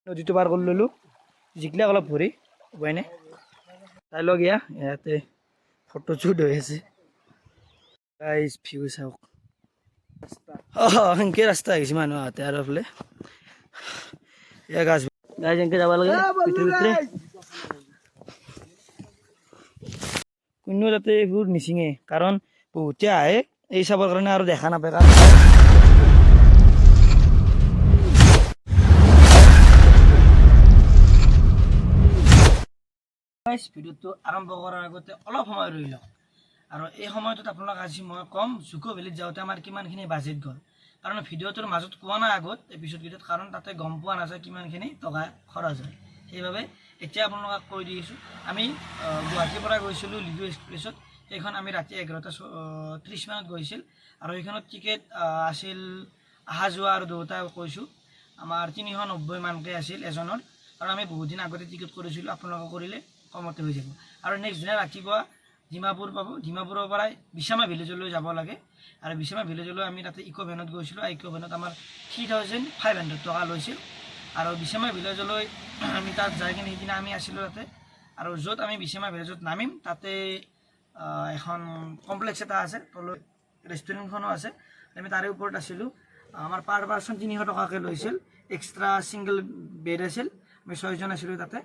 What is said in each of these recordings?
নদীটো পাৰ কৰি ল'লোঁ জিকলে অলপ ভৰি উপায় নাই চাই লওক ইয়াতে ফটো শ্বুট হৈ আছে গাইজ ভিউ চাওক সেনেকৈ ৰাস্তা আহিছে মানুহ আহোঁতে আৰু এইফালে গাছ গাইজ এনেকৈ যাব লাগে ভিতৰে কোনেও যাতে এইবোৰ নিচিঙে কাৰণ বহুতে আহে এই চাবৰ কাৰণে আৰু দেখা নাপায় কাৰণ ভিডিঅ'টো আৰম্ভ কৰাৰ আগতে অলপ সময় ৰৈ লওক আৰু এই সময়টোত আপোনালোক আজি মই কম জুকো ভেলীত যাওঁতে আমাৰ কিমানখিনি বাজেট গ'ল কাৰণ ভিডিঅ'টোৰ মাজত কোৱা নাই আগত এপিছডকেইটাত কাৰণ তাতে গম পোৱা নাযায় কিমানখিনি টকা খৰচ হয় সেইবাবে এতিয়া আপোনালোকক কৈ দিছোঁ আমি গুৱাহাটীৰ পৰা গৈছিলোঁ লিডু এক্সপ্ৰেছত সেইখন আমি ৰাতি 11:30 মানত গৈছিল আৰু সেইখনত টিকেট আছিল অহা যোৱা আৰু দুয়োটা কৈছোঁ আমাৰ 390 মানকৈ আছিল এজনৰ কাৰণ আমি বহুত দিন আগতে টিকেট কৰিছিলোঁ আপোনালোকে কৰিলে কমতে হৈ যাব আৰু নেক্সট দিনা ৰাতিপুৱা ডিমাপুৰ পাব ডিমাপুৰৰ পৰাই বিশামা ভিলেজলৈ যাব লাগে আৰু বিশামা ভিলেজলৈ আমি তাতে ইকো ভেনত গৈছিলোঁ ইকো ভেনত আমাৰ 3500 টকা লৈছিল আৰু বিশামা ভিলেজলৈ আমি তাত যাই কিনে সেইদিনা আমি আছিলোঁ তাতে আৰু য'ত আমি বিশামা ভিলেজত নামিম তাতে এখন কমপ্লেক্স এটা আছে তলত ৰেষ্টুৰেণ্টখনো আছে আমি তাৰে ওপৰত আছিলোঁ আমাৰ পাৰ পাৰ্চন 300 টকাকৈ লৈছিল এক্সট্ৰা ছিংগল বেড আছিল আমি 6জন আছিলোঁ তাতে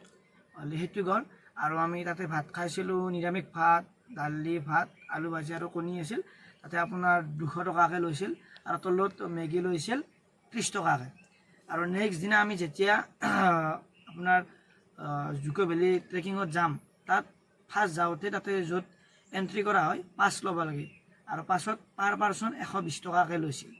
সেইটো গ'ল আৰু আমি তাতে ভাত খাইছিলোঁ নিৰামিষ ভাত দালি ভাত আলু ভাজি আৰু কণী আছিল তাতে আপোনাৰ 200 টকাকৈ লৈছিল আৰু তলত মেগী লৈছিল 30 টকাকৈ আৰু নেক্সট দিনা আমি যেতিয়া আপোনাৰ জুকো ভেলী ট্ৰেকিঙত যাম তাত ফাৰ্ষ্ট যাওঁতে তাতে য'ত এণ্ট্ৰি কৰা হয় পাছ ল'ব লাগে আৰু পাছত পাৰ পাৰ্চন 120 টকাকৈ লৈছিল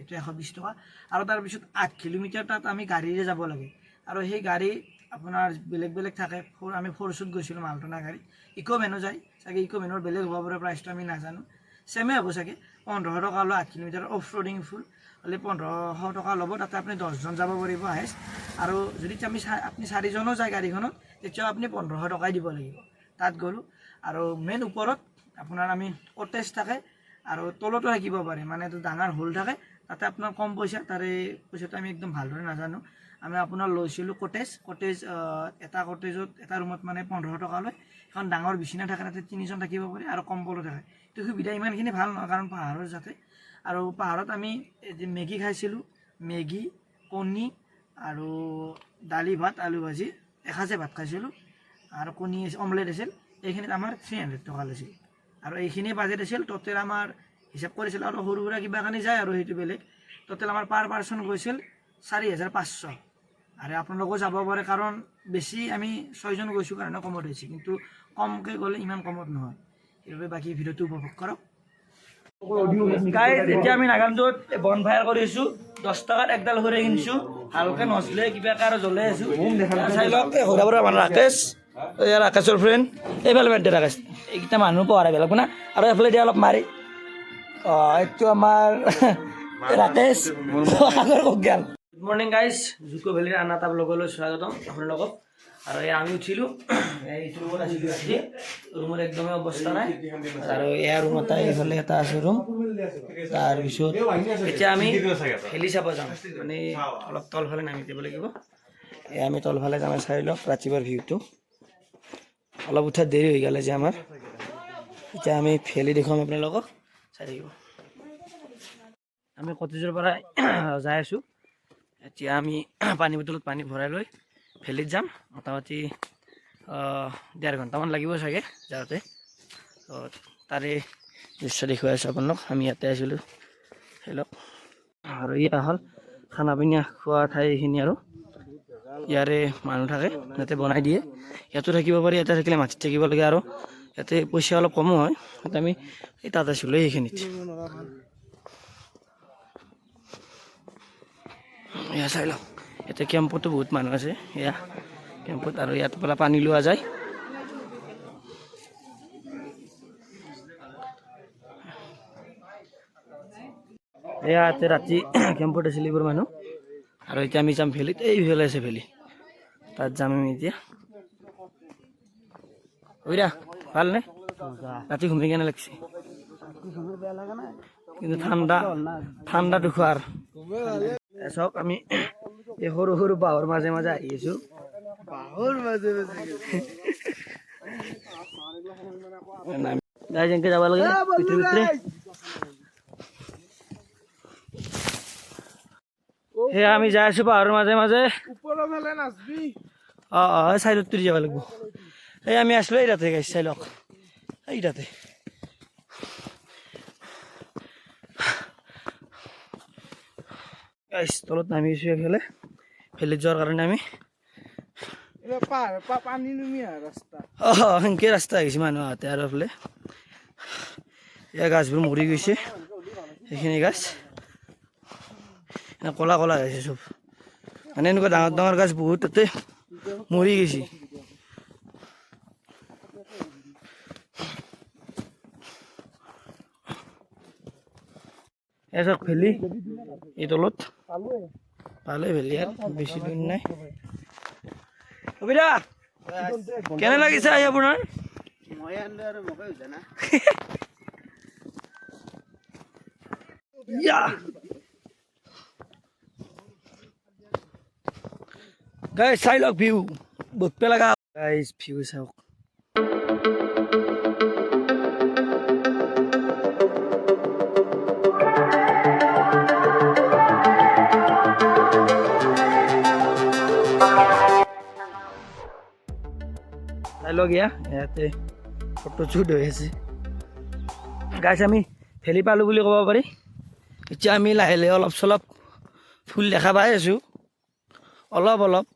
এইটো 120 টকা আৰু তাৰপিছত 8 কিলোমিটাৰ তাত আমি গাড়ীৰে যাব লাগে আৰু সেই গাড়ী আপোনাৰ বেলেগ বেলেগ থাকে আমি ফ'ৰ্চত গৈছিলোঁ মালটনা গাড়ী ইকো ভেনো যায় চাগে ইকো ভেনৰ বেলেগ হ'ব পাৰে প্ৰাইচটো আমি নাজানো ছেমে হ'ব চাগে 1500 টকা লয় 8 কিলোমিটাৰ অফ ৰ'ডিং ফুল হ'লে 1500 টকা ল'ব তাতে আপুনি 10জন যাব পাৰিব হায়েষ্ট আৰু যদি আপুনি 4জনো যায় গাড়ীখনত তেতিয়াও আপুনি 1500 টকাই দিব লাগিব তাত গ'লোঁ আৰু মেইন ওপৰত আপোনাৰ আমি কটেজ থাকে আৰু তলতো থাকিব পাৰে মানে এইটো ডাঙৰ হোল থাকে তাতে আপোনাৰ কম পইচা তাৰে পইচাটো আমি একদম ভালদৰে নাজানো আমি আপোনাৰ লৈছিলোঁ কটেজ এটা কটেজত এটা ৰুমত মানে 1500 টকা লয় এখন ডাঙৰ বিচনা থাকে তাতে 3জন থাকিব পাৰে আৰু কম্বলো থাকে তো সুবিধা ইমানখিনি ভাল নহয় কাৰণ পাহাৰৰ যাতে আৰু পাহাৰত আমি মেগী খাইছিলোঁ মেগী কণী আৰু দালি ভাত আলু ভাজি এসাঁজে ভাত খাইছিলোঁ আৰু কণী অমলেট আছিল এইখিনিত আমাৰ 300 টকা লৈছিল আৰু এইখিনি বাজেট আছিল টোটেল আমাৰ হিচাপ কৰিছিল আৰু সৰু সুৰা কিবা কানি যায় আৰু সেইটো বেলেগ টোটেল আমাৰ পাৰ পাৰ্চন গৈছিল 4500 আৰু আপোনালোকেও যাব পাৰে কাৰণ বেছি আমি 6জন গৈছোঁ কাৰণে কমত হৈছে কিন্তু কমকৈ গ'লে ইমান কমত নহয় সেইবাবে বাকী ভিডিঅ'টো উপভোগ কৰক গাইজ এতিয়া আমি নাগালেণ্ডত বন ফায়াৰ কৰিছোঁ 10 টকাত একডাল সৰে কিনিছোঁ ভালকৈ নচলে কিবাকৈ আৰু জ্বলাই আছোঁ চাই লওক সৌৰাবৰ মানুহ ৰাকেশ এয়া ৰাকেশৰ ফ্ৰেণ্ড এইফালে বেণ্টে ৰাকেশ এইকেইটা মানুহ পঢ়াই বেলেগ না আৰু এইফালে দিয়া অলপ মাৰি এইটো আমাৰ ৰাকেশ আগৰ কজ্ঞান গুড মৰ্ণিং গাইজ জুকো ভেলীৰ আন এটা ব্লগলৈ স্বাগতম আপোনালোকক আৰু আমি উঠিলোঁ এইটো ৰুমত আছিলোঁ আজি ৰুমৰ একদমেই অৱস্থা নাই আৰু এয়া ৰুম এটা এইফালে এটা আছে ৰুম তাৰপিছত এতিয়া আমি ভেলী চাব যাম মানে অলপ তলফালে নামি দিব লাগিব এয়া আমি তলফালে যাম চাই লওক ৰাতিপুৱাৰ ভিউটো অলপ উঠাত দেৰি হৈ গ'লে যে আমাৰ এতিয়া আমি ভেলী দেখুৱাম আপোনালোকক চাই থাকিব আমি কটেজৰ পৰা যাই আছোঁ এতিয়া আমি পানী বটলত পানী ভৰাই লৈ ভেলীত যাম মোটামুটি 1.5 ঘণ্টামান লাগিব চাগে যাওঁতে তাৰে দৃশ্য দেখুৱাই আছোঁ আপোনালোক আমি ইয়াতে আছিলোঁ ধৰি লওক আৰু ইয়াত হ'ল খানা পিনা খোৱা ঠাই এইখিনি আৰু ইয়াৰে মানুহ থাকে ইয়াতে বনাই দিয়ে ইয়াতো থাকিব পাৰি ইয়াতে থাকিলে মাটিত থাকিব লাগে আৰু ইয়াতে পইচা অলপ কমো হয় ইয়াতে আমি এই তাত আছিলোঁ এইখিনিত এয়া চাই লওক ইয়াতে কেম্পতো বহুত মানুহ আছে এয়া কেম্পত আৰু ইয়াৰ পৰা পানী লোৱা যায় ইয়াতে ৰাতি কেম্পত আছিল এইবোৰ মানুহ আৰু এতিয়া আমি যাম ভেলীত এইফালে আছে ভেলী তাত যাম আমি এতিয়া ওইৰা ভালনে ৰাতি ঘুমি কেনে লাগছে কিন্তু ঠাণ্ডা ঠাণ্ডাটো খোৱাৰ চাওক আমি এই সৰু সৰু বাঁহৰ মাজে মাজে আহি আছো গাইজ এনেকে যাব লাগে ভিতৰে ভিতৰে সেয়া আমি যাই আছো পাহাৰৰ মাজে মাজে চাইডত তুলি যাব লাগিব এই আমি আছিলো এই তাতে গাইজ চাই লওক এই তাতে গাইজ তলত নামি আছো এইফালে ফেলে যোৱাৰ কাৰণে আমি সেনেকে ৰাস্তা আহিছে মানুহ আহোঁতে আৰু এইফালে এয়া গাছবোৰ মৰি গৈছে সেইখিনি গাছ কলা কলা হৈছে চব মানে এনেকুৱা ডাঙৰ ডাঙৰ গাছ বহুত তাতে মৰি গৈছে এয়া চব ভেলি এই তলত পালে ভেলি আৰু বেছি দিন নাই কবিতা কেনে লাগিছে আহি আপোনাৰ গাইজ চাই লওক ভিউ বহুত পেলাগা গাইজ ভিউ চাওক চাই লওক ইয়াতে ফটো শ্বুট হৈ আছে গাইজ আমি ভেলি পালোঁ বুলি ক'ব পাৰি এতিয়া আমি লাহে লাহে অলপ চলপ ফুল দেখা পাই আছোঁ অলপ অলপ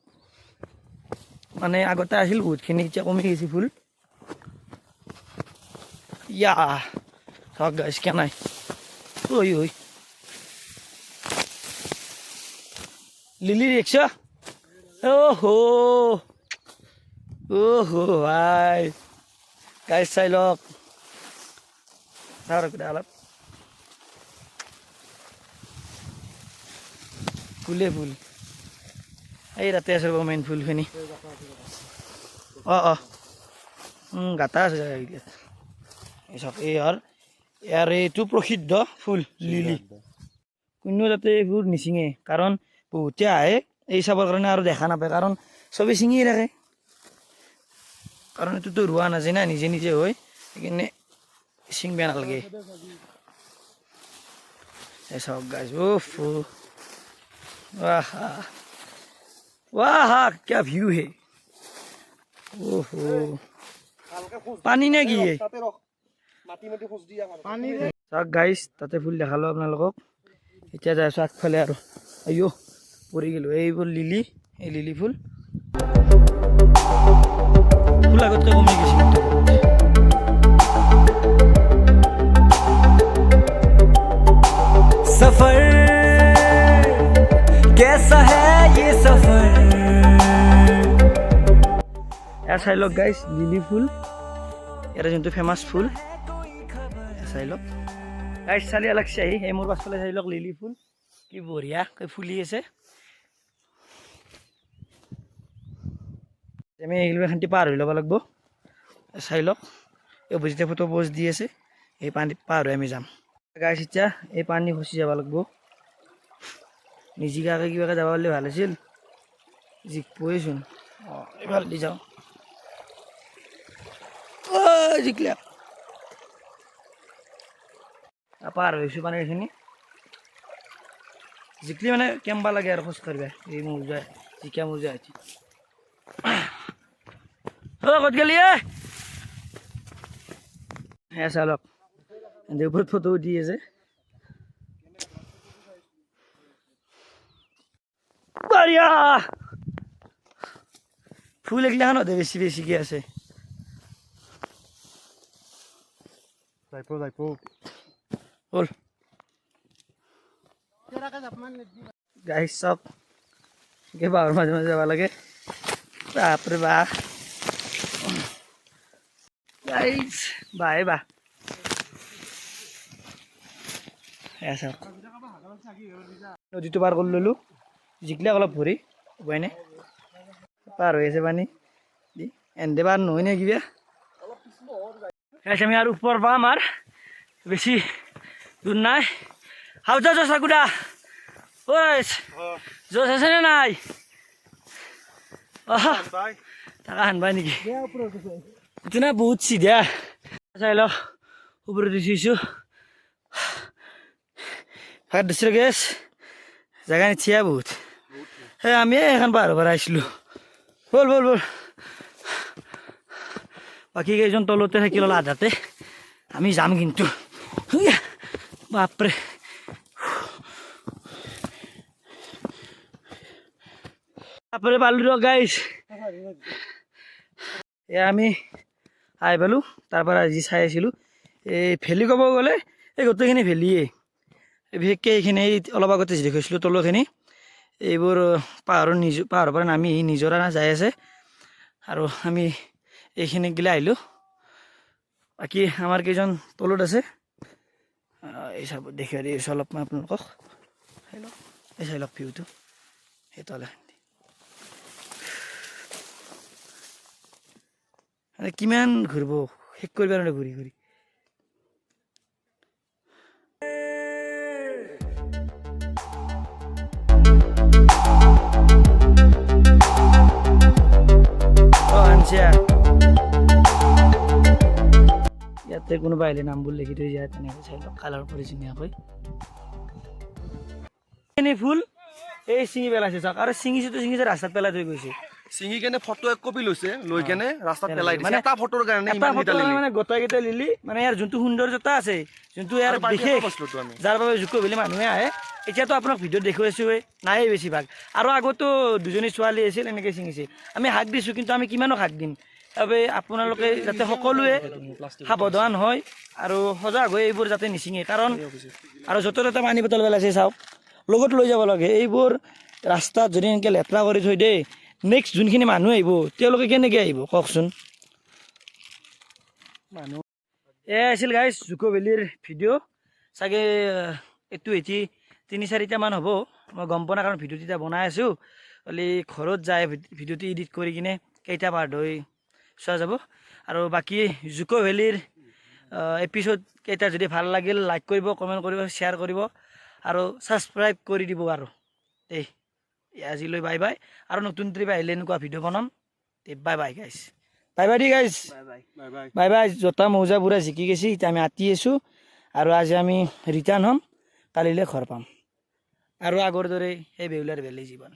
মানে আগতে আছিল বহুতখিনি এতিয়া কমি গৈছে ফুল চাওক গাইজ কেনাই ঐ লিলি ৰিক্সা ভাই গাইজ চাই লওক অলপ ফুলে ফুল এই তাতে আছে মেইন ফুলখিনি গাটা আছে চাওক ইয়াৰ এইটো প্ৰসিদ্ধ ফুল লিলি কোনেও যাতে এইবোৰ নিচিঙে কাৰণ বহুতে আহে এই চাবৰ কাৰণে আৰু দেখা নাপায় কাৰণ চবেই ছিঙিয়ে থাকে কাৰণ এইটোতো ৰোৱা নাযায় না নিজে নিজে হয় সেইকাৰণে ছিঙিব নালাগে চাওক গাইজ वाह क्या व्यू है ओहो पानी ने की চাওক গাইজ তাতে ফুল দেখালো আপোনালোকক এতিয়া যাই আছো আগফালে আৰু আইও পৰি গেলো এইবোৰ লিলি এই লিলি ফুল ফুল আগতকৈ কমি গৈছে सफर कैसा है ये सफर ऐसा लोग गाइस लिली फुल यार जो फेमस फुल ऐसा लोग गाइस चाली अलग से ही मोर पास चाली लोग लिली फुल की बढ़िया कोई फुली আছে আমি এইগুলো খান্তি পার হই লব লাগব চাই লওক এই বুজিতে ফটো পোজ দি আছে এই পানি পার হই আমি যাম গাইস ইচ্ছা এই পানি খসি যাব লাগব নিজিকাকে কিবাকে যাব পারলে ভালো ছিল জিক পইছুন এবার দি যাও ও জিকলা পার হইছো পানি এখানে জিকলি মানে কেমবা লাগে আর খোঁজ করবে এই মুজা জিকা মুজা আছে ও কত গেলি হ্যাঁ চালক দেখো ফটো দিয়েছে বাড়িয়া ফুল এগুলা কেন বেশি বেশি কি আছে বল গাইস সব কে বাবার মাঝে মাঝে যাওয়া লাগে বাপরে বাপ গাইস বাই বা নদীটো পাৰ কৰি ললো জিকলে অলপ ভৰি উপায় নাই পাৰ হৈ আছে পানী এনে পাৰ নহয় নে কিবা আমি আৰু ওপৰ পাম আৰু বেছি দূৰ নাই হাউ যা চাকুদা ওই জোশ আছে নে নাই টাকা হানবাই নেকি এইটো না বহুত চিধা চাই ল ওপৰত উঠিছো ভাত দিছিল গেছ জেগা নিচিয়া বহুত সেই আমি এখন পাহাৰৰ পৰা আহিছিলোঁ বল বল বল বাকী কেইজন তলতে থাকি ল'ল আধাতে আমি যাম কিন্তু বাপৰে বাপৰে পালোঁ ৰ গাইছ এ আমি আহি পালোঁ তাৰ পৰা যি চাই আছিলোঁ এই ভেলি ক'ব গ'লে এই গোটেইখিনি ভেলিয়ে বিশেষকৈ এইখিনি অলপ আগতে যি দেখিছিলোঁ তলৰখিনি এইবোৰ পাহাৰৰ পৰা নামি নিজৰা যাই আছে আৰু আমি এইখিনি গিলা আহিলোঁ বাকী আমাৰ কেইজন তলত আছে এই চাব দেখি দিছোঁ অলপ মই আপোনালোকক চাই লওক এই চাই লওক ভিউটো সেই তলে কিমান ঘূৰিব শেষ কৰিব নোৱাৰে ঘূৰি ঘূৰি ইয়াতে কোনোবা আহিলে নামবোৰ লিখি থৈ যায় তেনেকৈ চাই লওক কালাৰ কৰি ধুনীয়াকৈ ফুল এই ছিঙি পেলাইছে চাওক আৰু ছিঙিছে ৰাস্তাত পেলাই থৈ গৈছে চিঙি কেনে ফটো এক কপি লৈছে লৈ কেনে ৰাস্তাত পেলাই দিছে এটা ফটোৰ কাৰণে মানে গোটেইকেইটা লিলি মানে ইয়াৰ যোনটো সৌন্দৰ্যতা আছে যোনটো ইয়াৰ বিশেষ যাৰ বাবে জুকো ভেলি মানুহে আহে এতিয়াতো আপোনাক ভিডিঅ'ত দেখুৱাইছোৱে নাই বেছিভাগ আৰু আগতো দুজনী ছোৱালী আছিল এনেকৈ ছিঙিছে আমি হাক দিছোঁ কিন্তু আমি কিমানো হাক দিম বাবে আপোনালোকে যাতে সকলোৱে সাৱধান হয় আৰু সজাগ হৈ এইবোৰ যাতে নিছিঙে কাৰণ আৰু য'তে ত'তে পানী বটল পেলাইছে চাওক লগত লৈ যাব লাগে এইবোৰ ৰাস্তাত যদি এনেকৈ লেতেৰা কৰি থৈ দিয়ে নেক্সট যোনখিনি মানুহ আহিব তেওঁলোকে কেনেকৈ আহিব কওকচোন মানুহ এয়া আছিল গাইজ জুকো ভেলিৰ ভিডিঅ' চাগে এইটো 3-4টা মান হ'ব মই গম পোৱা নাই কাৰণ ভিডিঅ'টো এতিয়া বনাই আছোঁ খালি ঘৰত যায় ভিডিঅ'টো এডিট কৰি কিনে কেইটা পাৰ্ট হৈ চোৱা যাব আৰু বাকী জুকো ভেলিৰ এপিছ'ড কেইটা যদি ভাল লাগিল লাইক কৰিব কমেণ্ট কৰিব শ্বেয়াৰ কৰিব আৰু ছাবস্ক্ৰাইব কৰি দিব আৰু দেই আজিলৈ বাই বাই আৰু নতুন ট্ৰিপ আহিলে এনেকুৱা ভিডিঅ' বনাম bye bye guys bye by the guys bye bye জোতা মৌজা পুৰা জিকি গৈছে এতিয়া আমি আতি আছোঁ আৰু আজি আমি ৰিটাৰ্ণ হ'ম কালিলৈ ঘৰ পাম আৰু আগৰ দৰে সেই বেউলাৰ ভেলি জীৱন